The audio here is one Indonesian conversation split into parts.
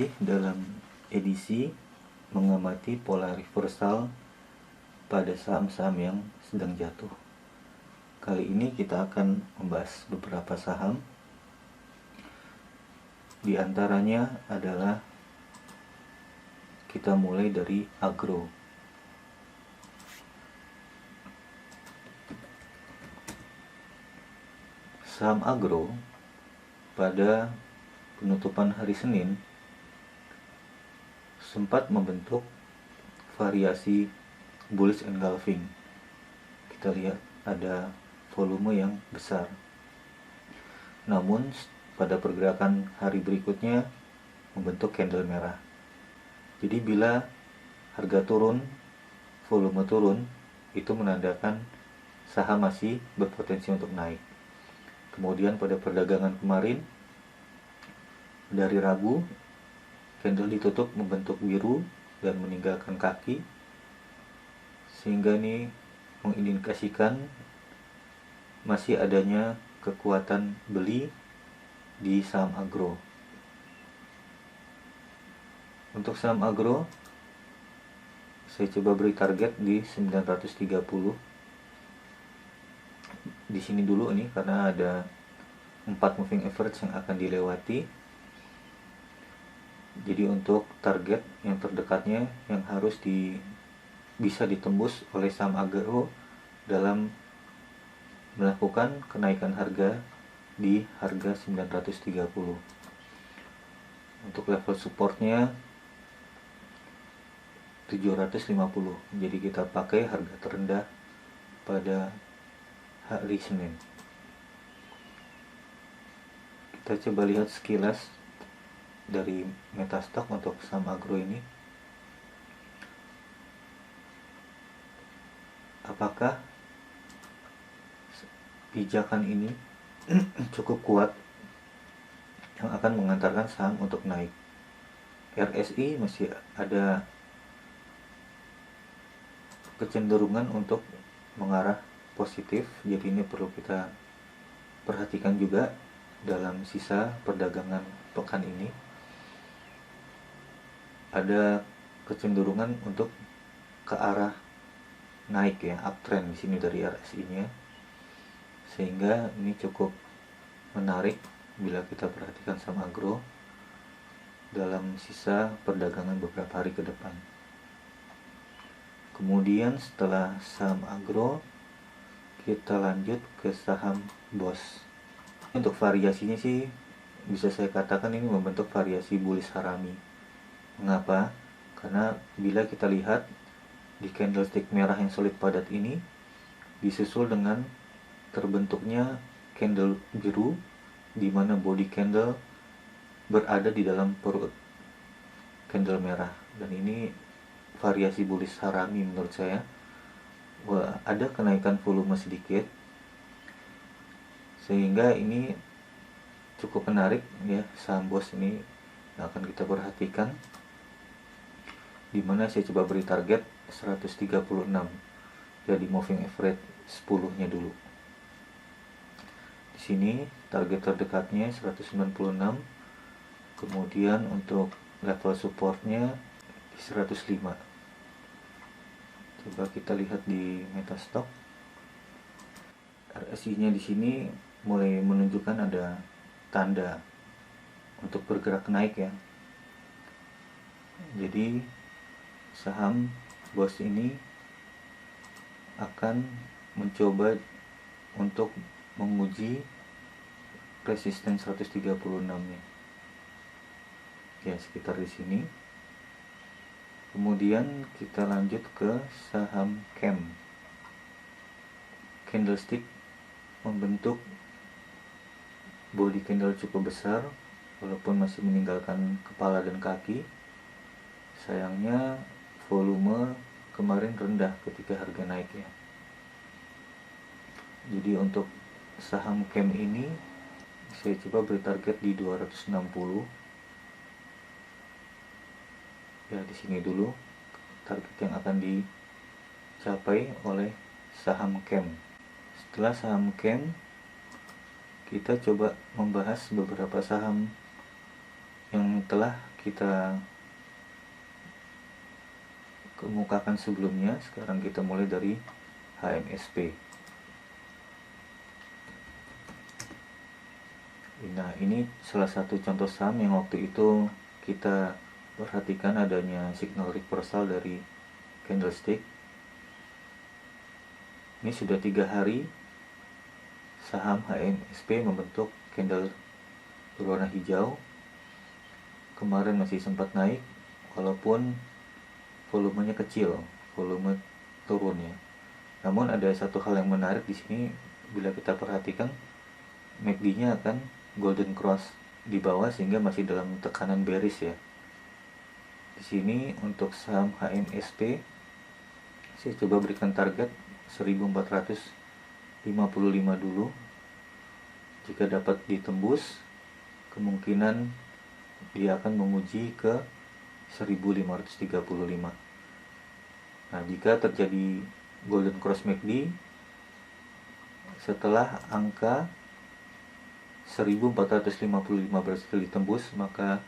lagi dalam edisi mengamati pola reversal pada saham-saham yang sedang jatuh. Kali ini kita akan membahas beberapa saham. Di antaranya adalah kita mulai dari Agro. Saham Agro pada penutupan hari Senin sempat membentuk variasi bullish engulfing. Kita lihat ada volume yang besar. Namun pada pergerakan hari berikutnya membentuk candle merah. Jadi bila harga turun, volume turun, itu menandakan saham masih berpotensi untuk naik. Kemudian pada perdagangan kemarin, dari Rabu, candle ditutup membentuk biru dan meninggalkan kaki, sehingga ini mengindikasikan masih adanya kekuatan beli di saham agro. Untuk saham agro, saya coba beri target di 930. Di sini dulu nih karena ada 4 moving average yang akan dilewati. Jadi untuk target yang terdekatnya yang harus bisa ditembus oleh saham agro dalam melakukan kenaikan harga di harga 930. Untuk level supportnya 750. Jadi kita pakai harga terendah pada hari Senin. Kita coba lihat sekilas dari Metastock untuk saham agro ini. Apakah pijakan ini cukup kuat yang akan mengantarkan saham untuk naik? RSI masih ada kecenderungan untuk mengarah positif, jadi ini perlu kita perhatikan juga dalam sisa perdagangan pekan ini. Ada kecenderungan untuk ke arah naik ya, uptrend di sini dari RSI-nya, sehingga ini cukup menarik bila kita perhatikan saham agro dalam sisa perdagangan beberapa hari ke depan. Kemudian setelah saham agro, kita lanjut ke saham BOS. Untuk variasinya sih bisa saya katakan ini membentuk variasi bullish harami. Mengapa? Karena bila kita lihat di candlestick merah yang solid padat ini disusul dengan terbentuknya candle biru di mana body candle berada di dalam perut candle merah, dan ini variasi bullish harami menurut saya. Ada kenaikan volume sedikit sehingga ini cukup menarik ya saham BOS ini yang akan kita perhatikan, dimana saya coba beri target 136, jadi moving average 10-nya dulu. Di sini target terdekatnya 196, kemudian untuk level supportnya di 105. Coba kita lihat di Metastock. RSI-nya di sini mulai menunjukkan ada tanda untuk bergerak naik ya. Jadi saham BOS ini akan mencoba untuk menguji resisten 136-nya. Ya, sekitar di sini. Kemudian kita lanjut ke saham CAM. Candlestick membentuk body candle cukup besar walaupun masih meninggalkan kepala dan kaki. Sayangnya volume kemarin rendah ketika harga naik ya. Jadi untuk saham CAM ini saya coba beri target di 260. Ya, di sini dulu target yang akan dicapai oleh saham CAM. Setelah saham CAM, kita coba membahas beberapa saham yang telah kita kemukakan sebelumnya. Sekarang kita mulai dari HMSP. Nah, ini salah satu contoh saham yang waktu itu kita perhatikan adanya signal reversal dari candlestick. Ini sudah 3 hari saham HMSP membentuk candle berwarna hijau. Kemarin masih sempat naik walaupun volumenya kecil, volume turunnya. Namun ada satu hal yang menarik di sini, bila kita perhatikan MACD-nya akan golden cross di bawah sehingga masih dalam tekanan bearish ya. Di sini untuk saham HMSP saya coba berikan target 1455 dulu. Jika dapat ditembus, kemungkinan dia akan menguji ke 1535. Nah, jika terjadi golden cross MACD setelah angka 1455 berhasil ditembus, maka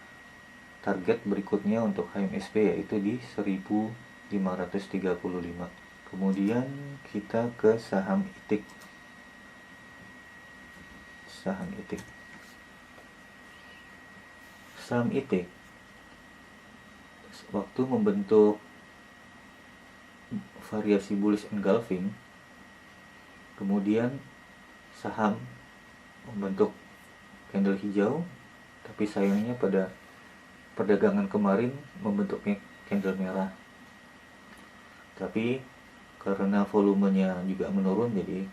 target berikutnya untuk HMSP yaitu di 1535. Kemudian kita ke saham ITIC. Saham ITIC waktu membentuk variasi bullish engulfing, kemudian saham membentuk candle hijau, tapi sayangnya pada perdagangan kemarin membentuknya candle merah. Tapi karena volumenya juga menurun, jadi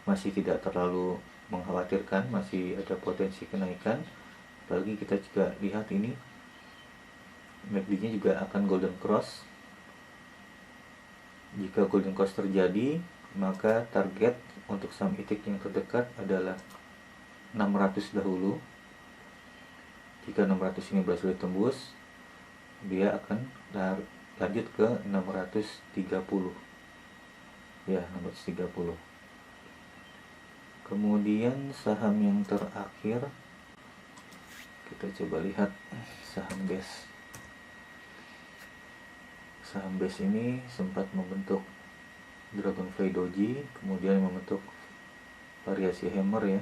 masih tidak terlalu mengkhawatirkan, masih ada potensi kenaikan. Apalagi kita juga lihat ini MACD-nya juga akan golden cross. Jika golden cross terjadi, maka target untuk saham ITIC yang terdekat adalah 600 dahulu. Jika 600 ini berhasil ditembus, dia akan lanjut ke 630 ya, 630. Kemudian saham yang terakhir kita coba lihat saham BES. Saham BES ini sempat membentuk Dragonfly Doji, kemudian membentuk variasi hammer ya,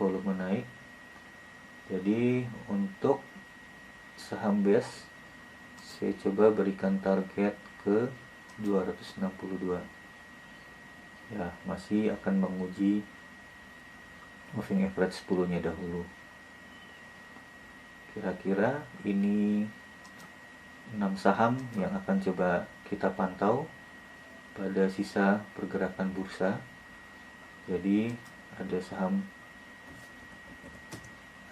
volume naik. Jadi untuk saham BES saya coba berikan target ke 262 ya, masih akan menguji moving average 10 nya dahulu. Kira-kira ini 6 saham yang akan coba kita pantau pada sisa pergerakan bursa. Jadi ada saham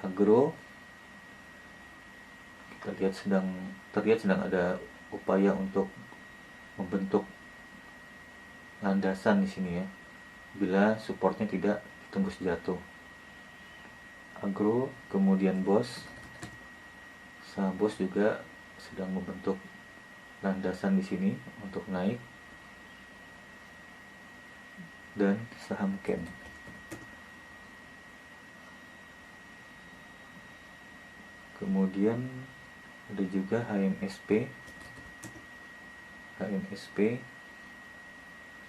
agro, kita lihat terlihat sedang ada upaya untuk membentuk landasan di sini ya, bila supportnya tidak tembus jatuh. Agro, kemudian BOS, saham BOS juga sedang membentuk landasan di sini untuk naik, dan saham CAM. Kemudian ada juga HMSP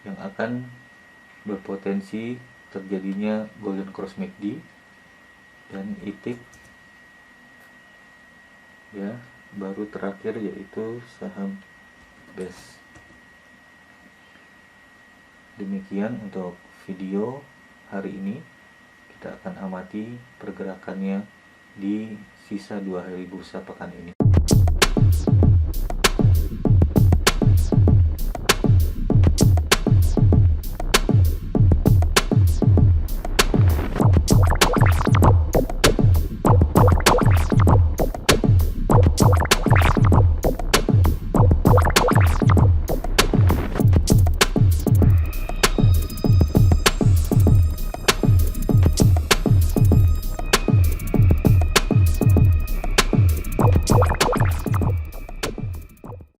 yang akan berpotensi terjadinya golden cross MACD, dan ITIC ya, baru terakhir yaitu saham BES. Demikian untuk video hari ini. Kita akan amati pergerakannya di sisa 2 hari bursa pekan ini.